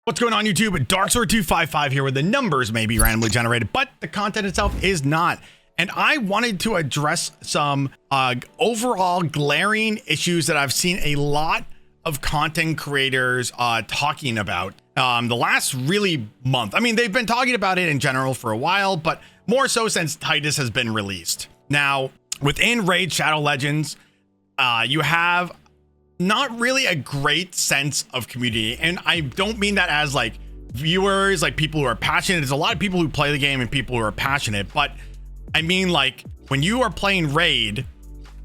What's going on YouTube? Darksword255 here, where the numbers may be randomly generated, but the content itself is not. And I wanted to address some overall glaring issues that I've seen a lot of content creators talking about the last really month. I mean, they've been talking about it in general for a while, but more so since Titus has been released. Now, within Raid Shadow Legends, you have not really a great sense of community, and I don't mean that as like viewers, like people who are passionate. There's a lot of people who play the game and people who are passionate, but I mean, like, when you are playing Raid,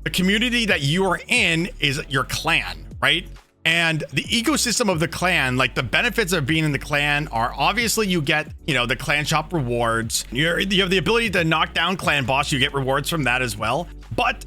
the community that you are in is your clan, right? And the ecosystem of the clan, like the benefits of being in the clan are obviously you get, you know, the clan shop rewards. You have the ability to knock down clan boss. You get rewards from that as well. But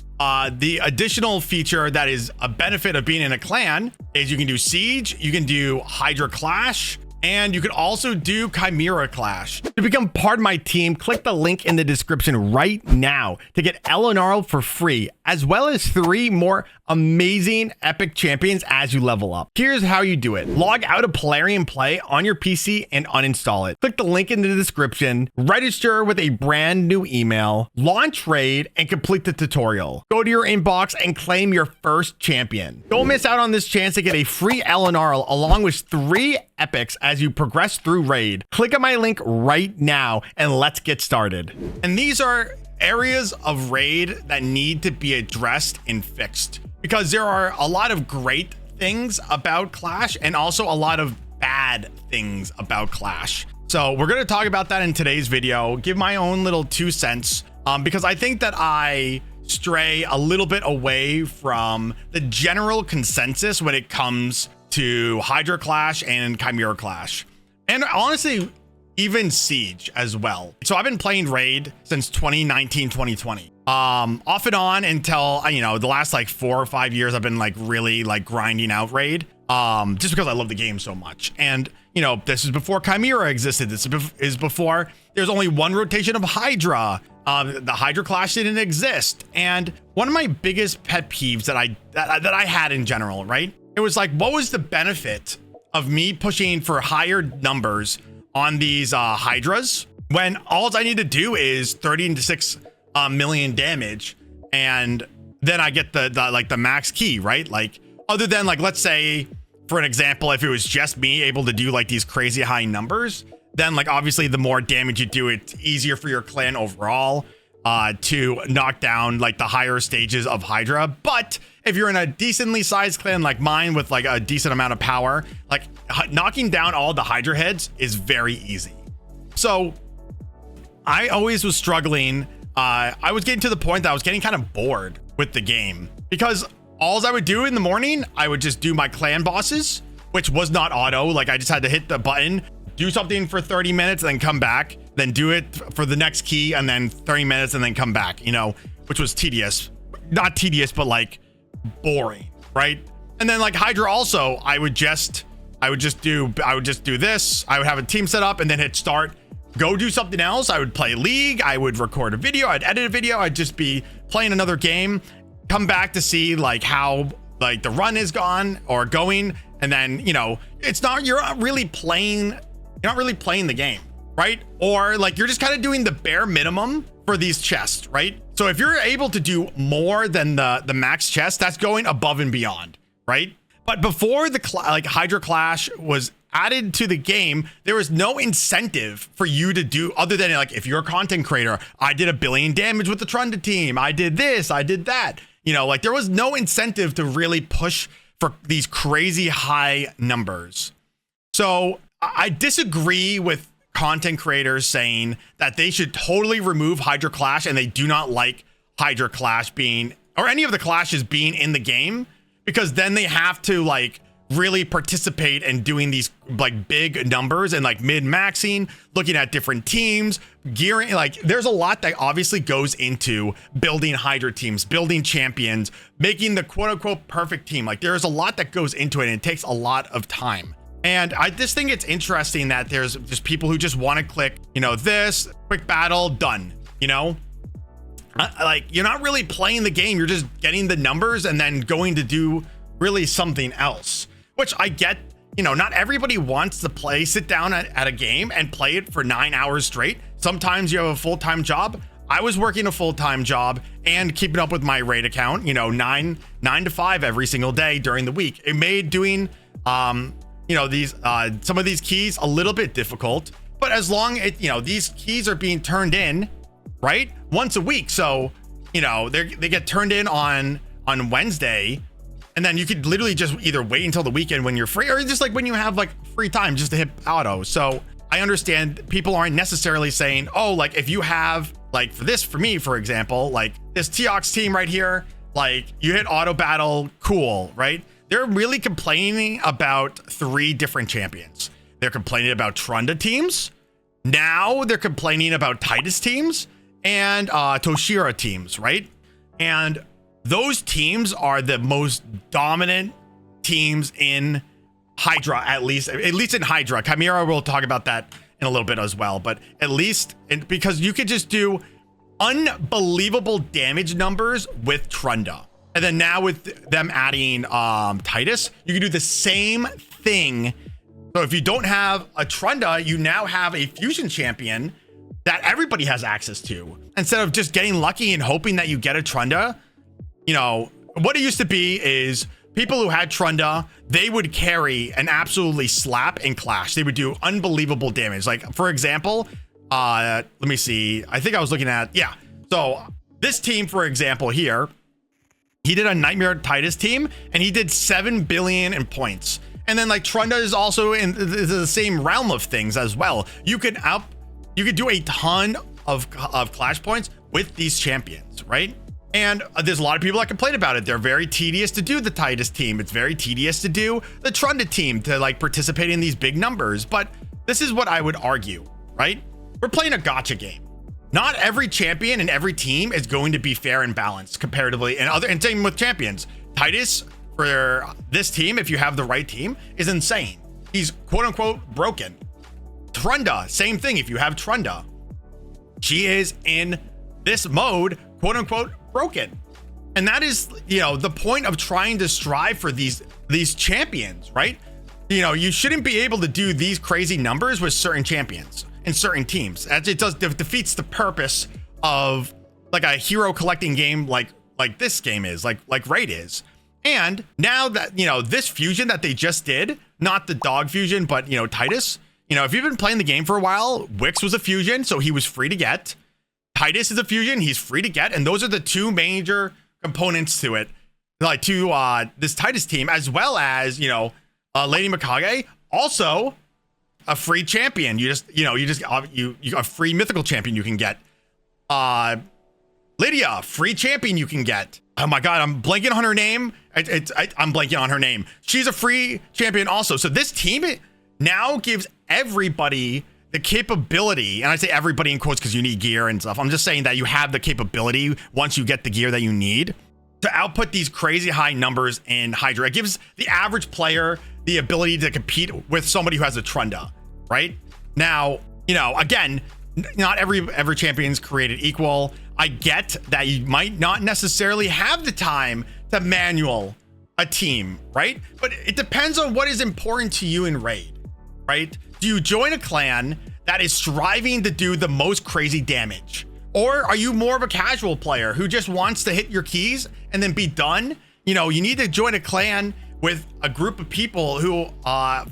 the additional feature that is a benefit of being in a clan is you can do Siege, you can do Hydra Clash, and you can also do Chimera Clash. To become part of my team, click the link in the description right now to get Elenaril for free, as well as 3 more amazing epic champions as you level up. Here's how you do it. Log out of Plarium Play on your PC and uninstall it. Click the link in the description, register with a brand new email, launch Raid, and complete the tutorial. Go to your inbox and claim your first champion. Don't miss out on this chance to get a free Elenaril along with 3 epics as you progress through Raid. Click on my link right now and let's get started. And these are areas of Raid that need to be addressed and fixed, because there are a lot of great things about Clash and also a lot of bad things about Clash. So we're going to talk about that in today's video, give my own little 2 cents, because I think that I stray a little bit away from the general consensus when it comes to Hydra Clash and Chimera Clash, and honestly even Siege as well. So I've been playing Raid since 2019, 2020, off and on until, you know, the last like 4 or 5 years I've been like really like grinding out Raid, just because I love the game so much. And you know, this is before Chimera existed. This is before there's only 1 rotation of Hydra. The Hydra Clash didn't exist. And one of my biggest pet peeves that I had in general, right? It was like, what was the benefit of me pushing for higher numbers on these Hydras when all I need to do is 30 to 6 million damage, and then I get the max key, right? Like, other than, like, let's say for an example, if it was just me able to do like these crazy high numbers, then like obviously the more damage you do, it's easier for your clan overall to knock down like the higher stages of Hydra. But if you're in a decently sized clan like mine with like a decent amount of power, like knocking down all the Hydra heads is very easy. So I always was struggling. I was getting to the point that I was getting kind of bored with the game, because all I would do in the morning, I would just do my clan bosses, which was not auto. Like, I just had to hit the button, do something for 30 minutes, and then come back, then do it for the next key, and then 30 minutes, and then come back, you know, which was tedious. Not tedious, but like boring, right? And then like Hydra also, I would just do this. I would have a team set up and then hit start, go do something else. I would play League, I would record a video, I'd edit a video, I'd just be playing another game, come back to see like how like the run is gone or going. And then, you know, you're not really playing the game, right? Or like you're just kind of doing the bare minimum for these chests, right? So if you're able to do more than the max chest, that's going above and beyond, right? But before the like Hydra Clash was added to the game, there was no incentive for you to do other than like, if you're a content creator, I did 1 billion damage with the Trunda team, I did this, I did that, you know, like there was no incentive to really push for these crazy high numbers. So I disagree with content creators saying that they should totally remove Hydra Clash, and they do not like Hydra Clash being, or any of the clashes being in the game, because then they have to like really participate in doing these like big numbers and like min-maxing, looking at different teams, gearing. Like there's a lot that obviously goes into building Hydra teams, building champions, making the quote unquote perfect team. Like there's a lot that goes into it, and it takes a lot of time. And I just think it's interesting that there's just people who just want to click, you know, this quick battle done, you know, like you're not really playing the game. You're just getting the numbers and then going to do really something else, which I get you know, not everybody wants to sit down at a game and play it for 9 hours straight. Sometimes you have a full-time job. I was working a full-time job and keeping up with my raid account, you know, 9 to 5 every single day during the week. It made doing, you know, these some of these keys a little bit difficult, but as long as, you know, these keys are being turned in, right, once a week. So, you know, they get turned in on Wednesday, and then you could literally just either wait until the weekend when you're free, or just like when you have like free time just to hit auto. So I understand people aren't necessarily saying, oh, like if you have like for me, for example, like this Teox team right here, like you hit auto battle, cool, right? They're really complaining about 3 different champions. They're complaining about Trunda teams. Now they're complaining about Titus teams and Toshira teams, right? And those teams are the most dominant teams in Hydra, at least in Hydra. Chimera, we'll talk about that in a little bit as well, but at least because you could just do unbelievable damage numbers with Trunda. And then now with them adding Titus, you can do the same thing. So if you don't have a Trunda, you now have a fusion champion that everybody has access to. Instead of just getting lucky and hoping that you get a Trunda, you know, what it used to be is people who had Trunda, they would carry and absolutely slap in Clash. They would do unbelievable damage. Like, for example, let me see. I think I was looking at, yeah. So this team, for example, here, he did a Nightmare Titus team and he did 7 billion in points. And then like Trunda is also in the same realm of things as well. You could do a ton of Clash points with these champions, right? And there's a lot of people that complain about it. They're very tedious to do the Titus team. It's very tedious to do the Trunda team to like participate in these big numbers. But this is what I would argue, right? We're playing a gacha game. Not every champion and every team is going to be fair and balanced comparatively, and same with champions. Titus for this team, if you have the right team, is insane. He's quote unquote broken. Trunda, same thing. If you have Trunda, she is in this mode, quote unquote broken. And that is, you know, the point of trying to strive for these champions, right? You know, you shouldn't be able to do these crazy numbers with certain champions in certain teams. As it defeats the purpose of like a hero collecting game like this game is, like Raid is. And now that, you know, this fusion that they just did, not the dog fusion, but, you know, Titus, you know, if you've been playing the game for a while, Wix was a fusion, so he was free to get. Titus is a fusion, he's free to get. And those are the 2 major components to it, like to this Titus team, as well as, you know, Lady Mikage, also a free champion. You a free mythical champion you can get. Lydia, free champion you can get. Oh my God, I'm blanking on her name. I'm blanking on her name. She's a free champion also. So this team now gives everybody the capability, and I say everybody in quotes because you need gear and stuff. I'm just saying that you have the capability once you get the gear that you need to output these crazy high numbers in Hydra. It gives the average player the ability to compete with somebody who has a Trunda, right? Now, you know, again, not every champion is created equal. I get that you might not necessarily have the time to manual a team, right? But it depends on what is important to you in Raid, right? Do you join a clan that is striving to do the most crazy damage? Or are you more of a casual player who just wants to hit your keys and then be done? You know, you need to join a clan with a group of people who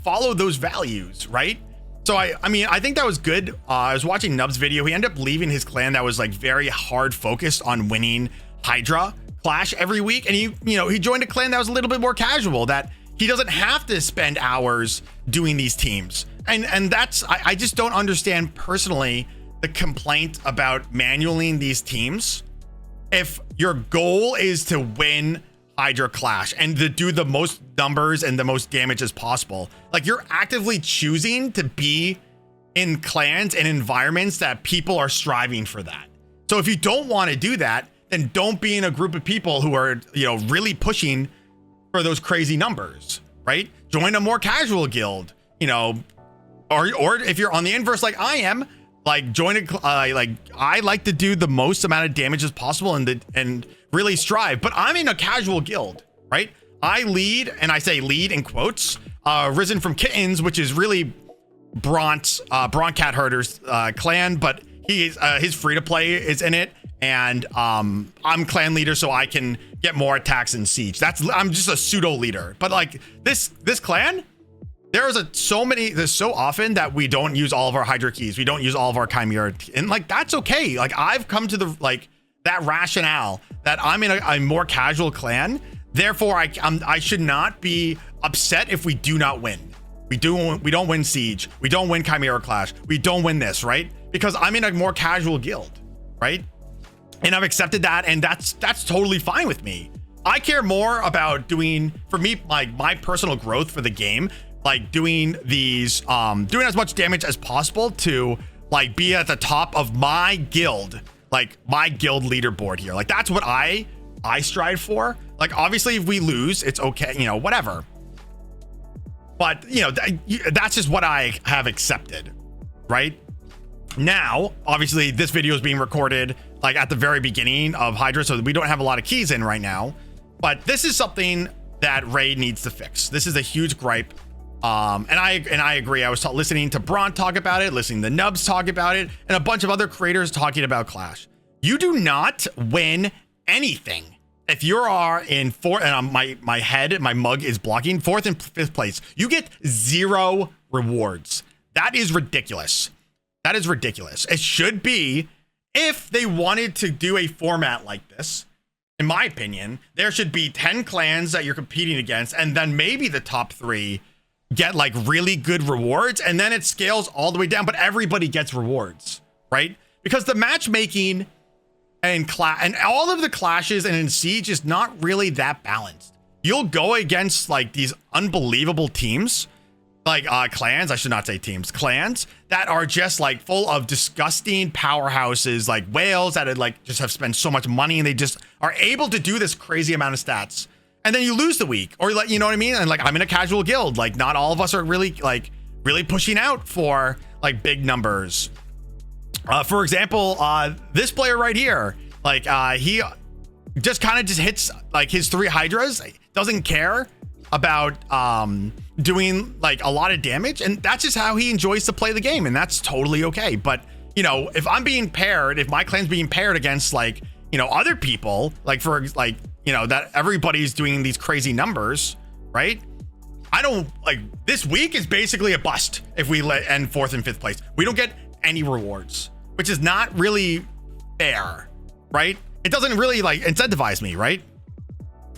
follow those values, right? So I mean, I think that was good. I was watching Nub's video. He ended up leaving his clan that was like very hard focused on winning Hydra Clash every week. And he joined a clan that was a little bit more casual, that he doesn't have to spend hours doing these teams. And that's, I just don't understand personally the complaint about manualing these teams. If your goal is to win Hydra Clash and to do the most numbers and the most damage as possible, like you're actively choosing to be in clans and environments that people are striving for that. So if you don't want to do that, then don't be in a group of people who are, you know, really pushing for those crazy numbers, right? Join a more casual guild, you know, or if you're on the inverse like I am, like join a like I like to do the most amount of damage as possible and really strive, but I'm in a casual guild, right? I lead, and I say lead in quotes, Risen from Kittens, which is really Bront Cat Herder's clan, but his free to play is in it, and I'm clan leader, so I can get more attacks in Siege. I'm just a pseudo leader, but like this clan, there's so often that we don't use all of our Hydra keys, we don't use all of our Chimera, and like that's okay. Like I've come to that rationale that I'm in a more casual clan, therefore I should not be upset if we do not win. We don't win Siege, we don't win Chimera Clash, we don't win this, right? Because I'm in a more casual guild, right? And I've accepted that, and that's totally fine with me. I care more about doing, for me, like my personal growth for the game, like doing these doing as much damage as possible to like be at the top of my guild, like my guild leaderboard here. Like that's what I strive for. Like obviously if we lose, it's okay, you know, whatever. But you know, that's just what I have accepted, right? Now, obviously this video is being recorded like at the very beginning of Hydra, so we don't have a lot of keys in right now, but this is something that Raid needs to fix. This is a huge gripe. And I agree. I was listening to Bront talk about it, listening to Nubs talk about it, and a bunch of other creators talking about Clash. You do not win anything if you are in fourth, and my mug is blocking 4th and 5th place. You get 0 rewards. That is ridiculous. That is ridiculous. It should be, if they wanted to do a format like this, in my opinion, there should be 10 clans that you're competing against, and then maybe the top 3 get like really good rewards, and then it scales all the way down, but everybody gets rewards, right? Because the matchmaking and all of the clashes and in Siege is not really that balanced. You'll go against like these unbelievable teams, like clans, I should not say teams, clans that are just like full of disgusting powerhouses, like whales that had like just have spent so much money, and they just are able to do this crazy amount of stats. And then you lose the week, or like, you know what I mean? And like, I'm in a casual guild. Like not all of us are really pushing out for like big numbers. For example, this player right here, like he just kind of just hits like his 3 Hydras, doesn't care about doing like a lot of damage, and that's just how he enjoys to play the game, and that's totally okay. But you know, if I'm being paired, if my clan's being paired against like, you know, other people, like for like, you know, that everybody's doing these crazy numbers, right? I don't like, this week is basically a bust if we end 4th and 5th place. We don't get any rewards, which is not really fair, right? It doesn't really like incentivize me, right?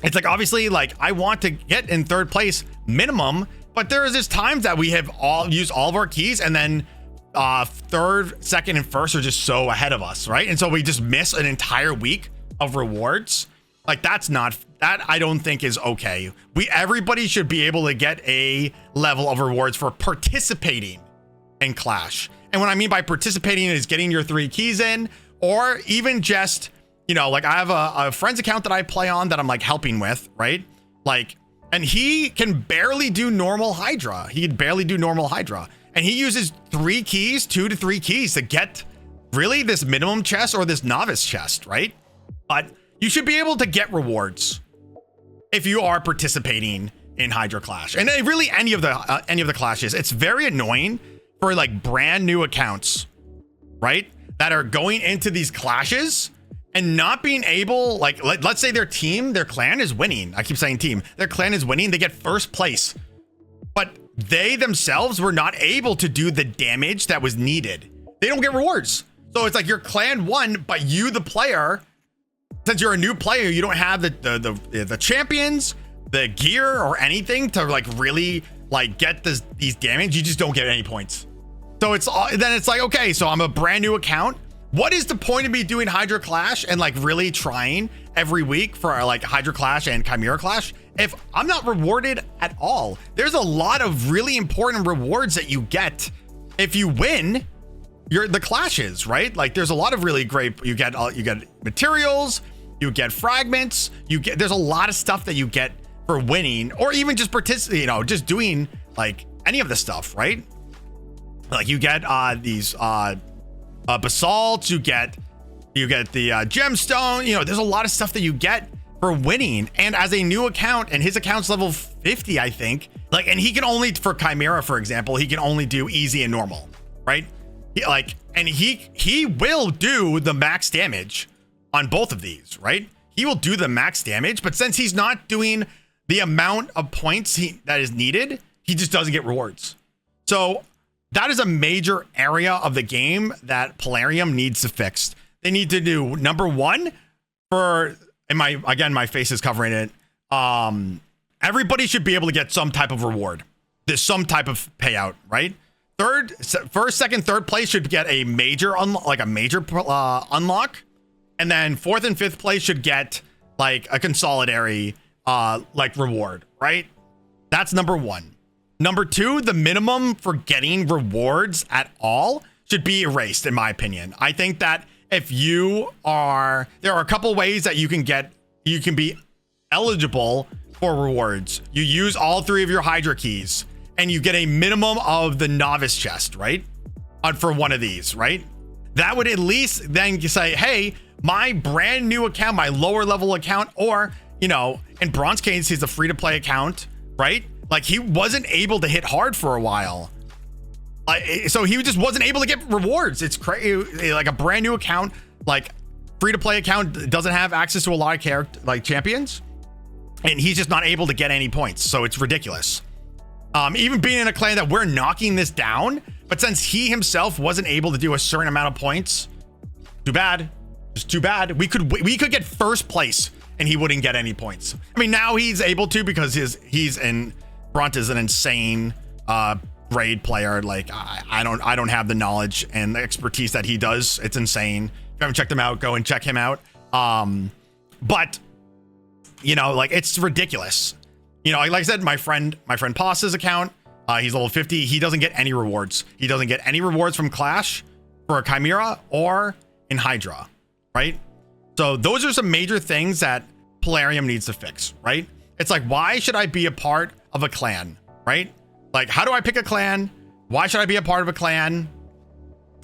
It's like, obviously, like I want to get in 3rd place minimum, but there is just times that we have all used all of our keys, and then 3rd, 2nd, and 1st are just so ahead of us, right? And so we just miss an entire week of rewards. Like that I don't think is okay. Everybody should be able to get a level of rewards for participating in Clash. And what I mean by participating is getting your 3 keys in, or even just, you know, like I have a friend's account that I play on that I'm like helping with, right? Like, and he can barely do normal Hydra. He can barely do normal Hydra. And he uses 3 keys, 2 to 3 keys to get really this minimum chest or this novice chest, right? But you should be able to get rewards if you are participating in Hydra Clash, and really any of the clashes. It's very annoying for like brand new accounts, right, that are going into these clashes and not being able, like let's say their clan is winning. I keep saying team. Their clan is winning. They get 1st place, but they themselves were not able to do the damage that was needed. They don't get rewards. So it's like your clan won, but you, the player, since you're a new player, you don't have the champions, the gear, or anything to like really like get these damage. You just don't get any points. So then it's like, okay, so I'm a brand new account. What is the point of me doing Hydra Clash and like really trying every week for like Hydra Clash and Chimera Clash if I'm not rewarded at all? There's a lot of really important rewards that you get if you win the clashes, right? Like there's a lot of really great, you get materials, you get fragments, there's a lot of stuff that you get for winning, or even just participating, you know, just doing like any of the stuff, right? Like you get these basalts, you get the gemstone, you know, there's a lot of stuff that you get for winning. And as a new account, and his account's level 50, I think, Like, and he can only, for Chimera, for example, he can only do easy and normal, right? He will do the max damage on both of these, right? He will do the max damage, but since he's not doing the amount of points that is needed, he just doesn't get rewards. So that is a major area of the game that Plarium needs to fix. They need to do number one and my face is covering it. Everybody should be able to get some type of reward. There's some type of payout, right? First, second, third place should get a major unlock. And then fourth and fifth place should get like a consolidatory reward, right? That's number one. Number two, the minimum for getting rewards at all should be erased, in my opinion. I think that there are a couple ways that you can be eligible for rewards. You use all three of your Hydra keys and you get a minimum of the novice chest, right? For one of these, right? That would at least then say, hey, my brand new account, my lower level account, or, in Bronze case, he's a free to play account, right? Like, he wasn't able to hit hard for a while. So he just wasn't able to get rewards. It's crazy. Like, a brand new account, like free to play account, doesn't have access to a lot of champions, and he's just not able to get any points. So it's ridiculous. Even being in a clan that we're knocking this down, but since he himself wasn't able to do a certain amount of points, too bad. Just too bad. We could get first place and he wouldn't get any points. I mean, now he's able to because Brunt is an insane raid player. Like, I don't have the knowledge and the expertise that he does. It's insane. If you haven't checked him out, go and check him out. But it's ridiculous. Like I said, my friend Passa's account, he's level 50. He doesn't get any rewards. He doesn't get any rewards from Clash for a Chimera or in Hydra, right? So those are some major things that Plarium needs to fix, right? It's like, why should I be a part of a clan, right? Like, how do I pick a clan? Why should I be a part of a clan?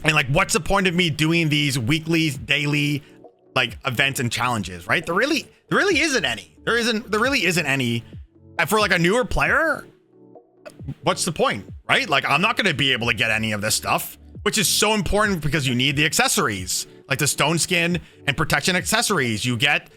And like, what's the point of me doing these weekly, daily, events and challenges, right? There really isn't any. There really isn't any. For like a newer player, what's the point, right? Like, I'm not going to be able to get any of this stuff, which is so important because you need the accessories, like the stone skin and protection accessories. You get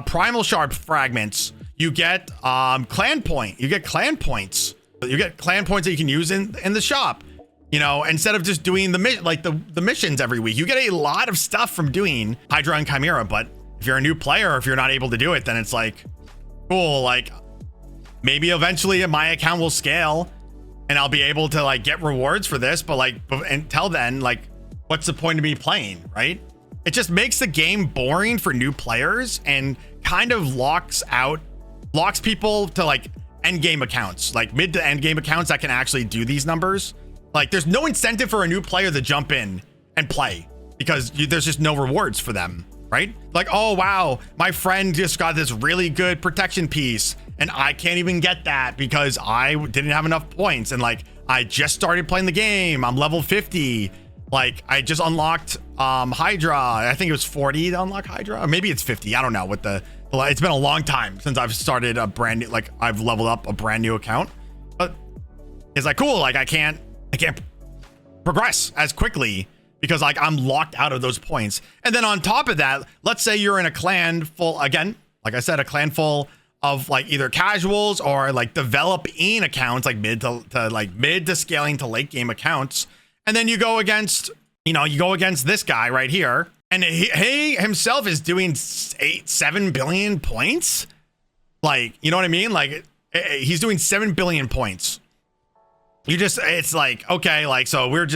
primal shard fragments. You get clan point. You get clan points. You get clan points that you can use in the shop. Instead of just doing the missions every week, you get a lot of stuff from doing Hydra and Chimera. But if you're a new player, if you're not able to do it, then it's like, cool. Like, maybe eventually my account will scale and I'll be able to get rewards for this. But until then, what's the point of me playing, right? It just makes the game boring for new players and kind of locks people to end game accounts, mid to end game accounts that can actually do these numbers. There's no incentive for a new player to jump in and play because there's just no rewards for them, right? Oh wow, my friend just got this really good protection piece and I can't even get that because I didn't have enough points. And I just started playing the game. I'm level 50. I just unlocked Hydra. I think it was 40 to unlock Hydra, or maybe it's 50. I don't know what it's been a long time since I've started a brand new, I've leveled up a brand new account, but it's cool. I can't progress as quickly because I'm locked out of those points. And then on top of that, let's say you're in a clan full, again, like I said, a clan full of either casuals or developing accounts, mid to scaling to late game accounts. And then you go against this guy right here. And he himself is doing 7 billion points. You know what I mean? He's doing 7 billion points. It's okay. So we're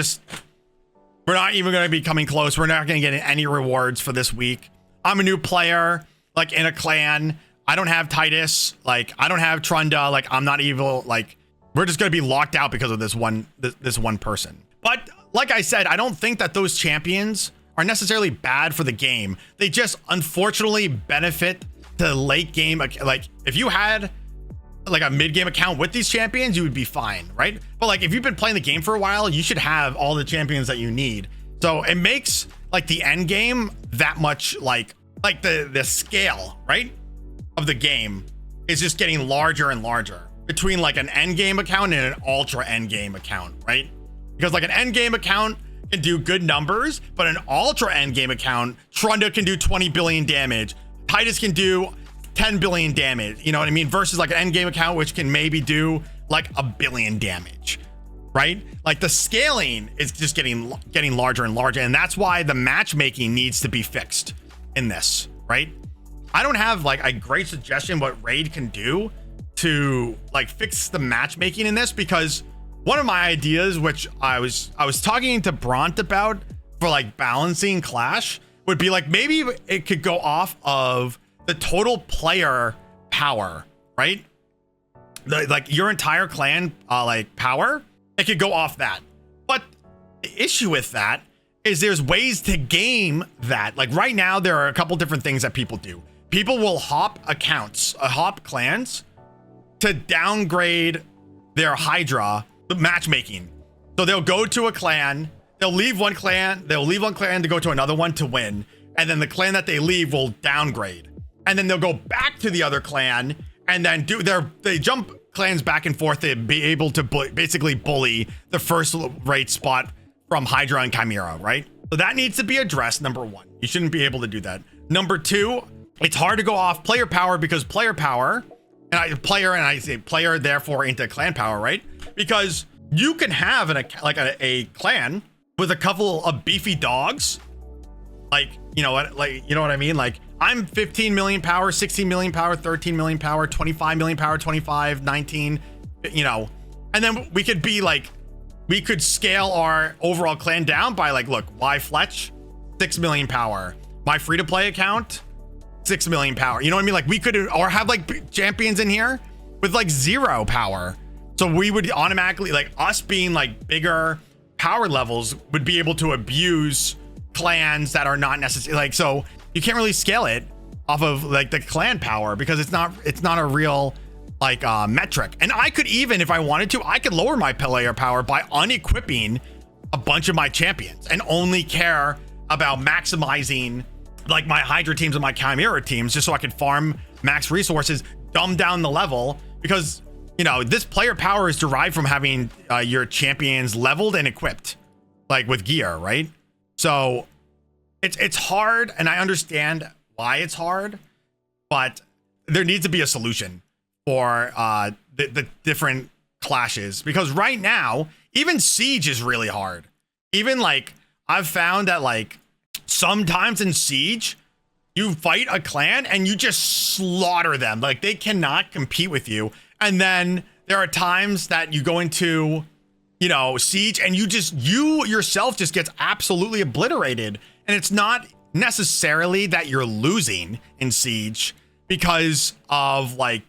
not even going to be coming close. We're not going to get any rewards for this week. I'm a new player, in a clan. I don't have Titus. I don't have Trunda. I'm not evil. We're just going to be locked out because of this one person. But like I said, I don't think that those champions are necessarily bad for the game. They just unfortunately benefit the late game. If you had a mid game account with these champions, you would be fine, right? But if you've been playing the game for a while, you should have all the champions that you need. So it makes the end game that much the scale, right, of the game is just getting larger and larger. between like an end game account and an ultra end game account, right? Because like an end game account can do good numbers, but an ultra end game account, Trunda can do 20 billion damage. Titus can do 10 billion damage. You know what I mean? Versus like an end game account, which can maybe do like 1 billion damage, right? Like the scaling is just getting larger and larger. And that's why the matchmaking needs to be fixed in this, right? I don't have like a great suggestion what Raid can do to like fix the matchmaking in this, because one of my ideas, which I was talking to Bront about for like balancing Clash, would be like maybe it could go off of the total player power, right? Like your entire clan like power, it could go off that. But the issue with that is there's ways to game that. Like right now, there are a couple different things that people do. People will hop accounts, hop clans to downgrade their Hydra matchmaking. So they'll go to a clan, they'll leave one clan to go to another one to win. And then the clan that they leave will downgrade. And then they'll go back to the other clan and then they jump clans back and forth to be able to basically bully the first rate spot from Hydra and Chimera, right? So that needs to be addressed, number one. You shouldn't be able to do that. Number two, it's hard to go off player power, because player power, and I say player therefore into clan power, right? Because you can have a clan with a couple of beefy dogs, like you know what I mean? Like I'm 15 million power, 16 million power, 13 million power, 25 million power, 25, 19, you know, and then we could scale our overall clan down by like, look, Y Fletch, 6 million power, my free to play account, 6 million power. You know what I mean? Like we could, or have like champions in here with like 0 power. So we would automatically, like us being like bigger power levels, would be able to abuse clans that are not necessary. Like, so you can't really scale it off of like the clan power, because it's not a real like metric. And I could even, if I wanted to, I could lower my player power by unequipping a bunch of my champions and only care about maximizing like my Hydra teams and my Chimera teams, just so I could farm max resources, dumb down the level, because you know this player power is derived from having your champions leveled and equipped like with gear, right? So it's hard, and I understand why it's hard, but there needs to be a solution for the different clashes, because right now even Siege is really hard. Even like I've found that like sometimes in Siege you fight a clan and you just slaughter them, like they cannot compete with you. And then there are times that you go into, you know, Siege and you yourself just gets absolutely obliterated. And it's not necessarily that you're losing in Siege because of like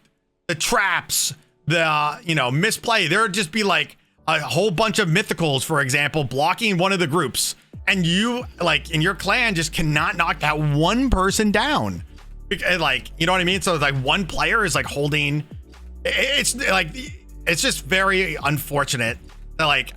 the traps, the, you know, misplay. There would just be like a whole bunch of mythicals, for example, blocking one of the groups. And you, like, in your clan, just cannot knock that one person down. Like, you know what I mean? So, like, one player is, like, holding... It's, like, it's just very unfortunate that, like,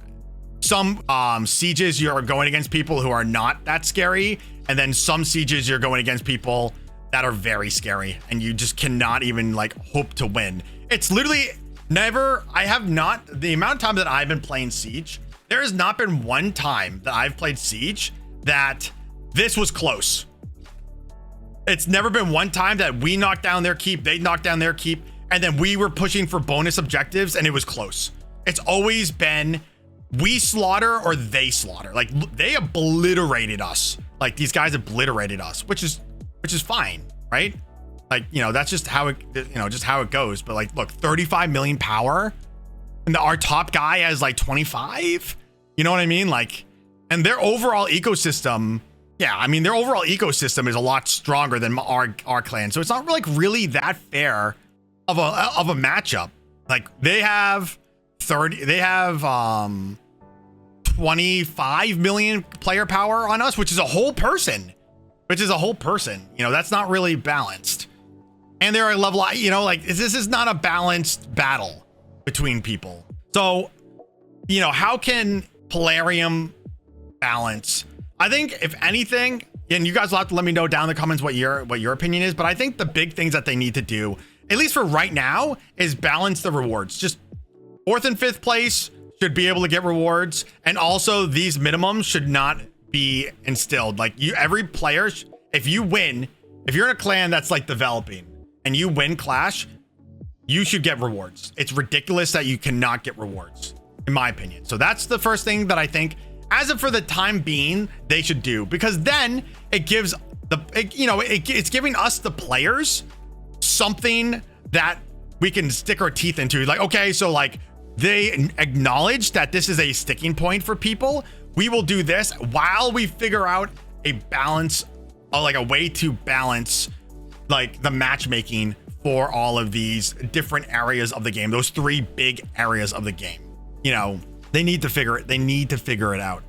some sieges you're going against people who are not that scary, and then some sieges you're going against people that are very scary, and you just cannot even, like, hope to win. It's literally never... I have not... The amount of time that I've been playing Siege... There has not been one time that I've played Siege that this was close. It's never been one time that we knocked down their keep, they knocked down their keep, and then we were pushing for bonus objectives and it was close. It's always been we slaughter or they slaughter. Like they obliterated us. Like these guys obliterated us, which is fine, right? Like, you know, that's just how it, you know, just how it goes. But like, look, 35 million power and our top guy has like 25. You know what I mean? Like, and their overall ecosystem, yeah, I mean, their overall ecosystem is a lot stronger than our clan. So it's not like really that fair of a matchup. Like they have 25 million player power on us, which is a whole person, you know, that's not really balanced. And they're a level, you know, like this is not a balanced battle between people. So, you know, how can Polarium balance? I think if anything, and you guys will have to let me know down in the comments what your opinion is, but I think the big things that they need to do at least for right now, is balance the rewards. Just 4th and 5th place should be able to get rewards. And also these minimums should not be instilled. Like every player, if you win, if you're in a clan that's like developing and you win Clash, you should get rewards. It's ridiculous that you cannot get rewards, in my opinion. So that's the first thing that I think, as of for the time being, they should do, because then it gives it's giving us the players something that we can stick our teeth into. Like, okay, so like they acknowledge that this is a sticking point for people. We will do this while we figure out a balance, like a way to balance like the matchmaking for all of these different areas of the game, those 3 big areas of the game. You know, they need to figure it out.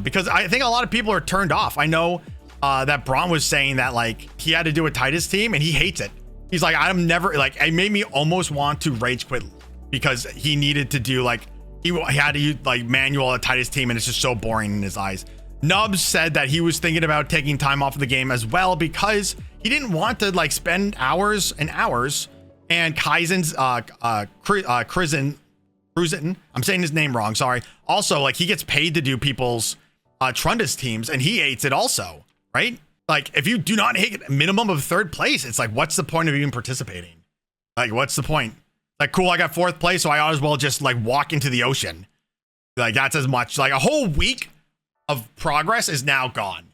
Because I think a lot of people are turned off. I know that Braun was saying that like he had to do a Titus team and he hates it. He's like, I'm never, like, it made me almost want to rage quit because he needed to do like, he had to use like manual a Titus team and it's just so boring in his eyes. Nubs said that he was thinking about taking time off of the game as well because he didn't want to like spend hours and hours. And Kaizen's Cruzen, I'm saying his name wrong, sorry. Also, like he gets paid to do people's Trundus teams and he hates it also, right? Like if you do not hit a minimum of 3rd place, it's like, what's the point of even participating? Like, what's the point? Like, cool, I got 4th place, so I ought as well just like walk into the ocean. Like that's as much, like a whole week of progress is now gone.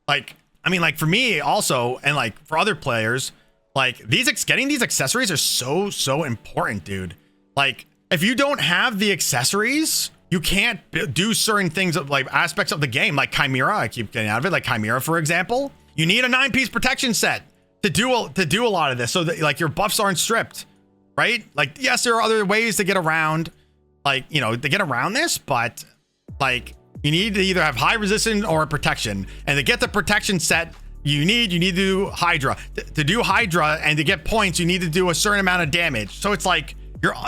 Like, I mean, like for me also, and like for other players, like getting these accessories are so important, dude. Like if you don't have the accessories, you can't do certain things of like aspects of the game, like Chimera. I keep getting out of it. Like Chimera, for example, you need a 9-piece protection set to do a lot of this, so that like your buffs aren't stripped, right? Like, yes, there are other ways to get around, like, you know, to get around this, but like you need to either have high resistance or a protection, and to get the protection set, you need to do Hydra. To do Hydra and to get points, you need to do a certain amount of damage. So it's like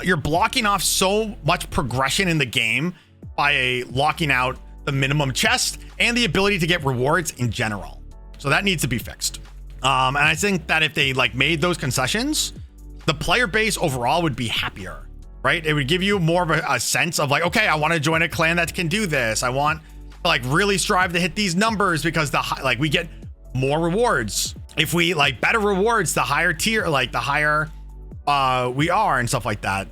you're blocking off so much progression in the game by locking out the minimum chest and the ability to get rewards in general. So that needs to be fixed. And I think that if they like made those concessions, the player base overall would be happier, right? It would give you more of a sense of like, okay, I want to join a clan that can do this. I want to like really strive to hit these numbers because like we get more rewards. If we like better rewards, the higher tier, like the higher we are and stuff like that,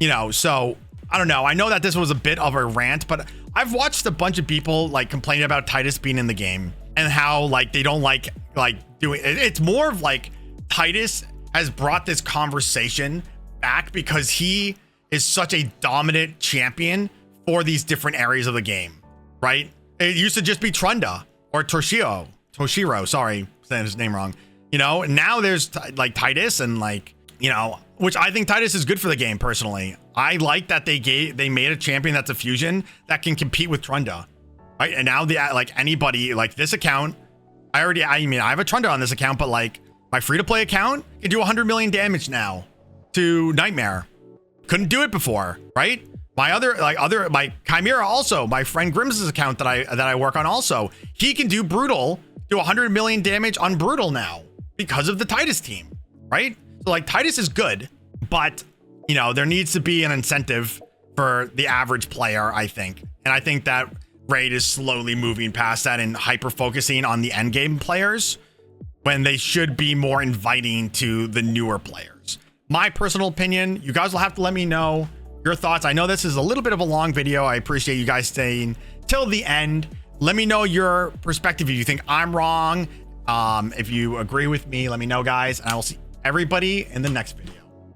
you know. So I don't know. I know that this was a bit of a rant, but I've watched a bunch of people like complaining about Titus being in the game and how like they don't like doing it. It's more of like Titus has brought this conversation back because he is such a dominant champion for these different areas of the game, right? It used to just be Trunda or Toshiro, sorry, saying his name wrong. You know, now there's like Titus and like, you know, which I think Titus is good for the game personally. I like that they made a champion that's a fusion that can compete with Trunda, right? And now like anybody like this account, I have a Trunda on this account, but like my free-to-play account can do 100 million damage now to Nightmare. Couldn't do it before, right? My Chimera also, my friend Grims's account that I work on also, he can do Brutal, do 100 million damage on Brutal now because of the Titus team, right? So like Titus is good, but you know, there needs to be an incentive for the average player, I think. And I think that Raid is slowly moving past that and hyper focusing on the endgame players when they should be more inviting to the newer players. My personal opinion, you guys will have to let me know your thoughts. I know this is a little bit of a long video. I appreciate you guys staying till the end. Let me know your perspective. If you think I'm wrong, if you agree with me, let me know, guys, and I will see everybody in the next video.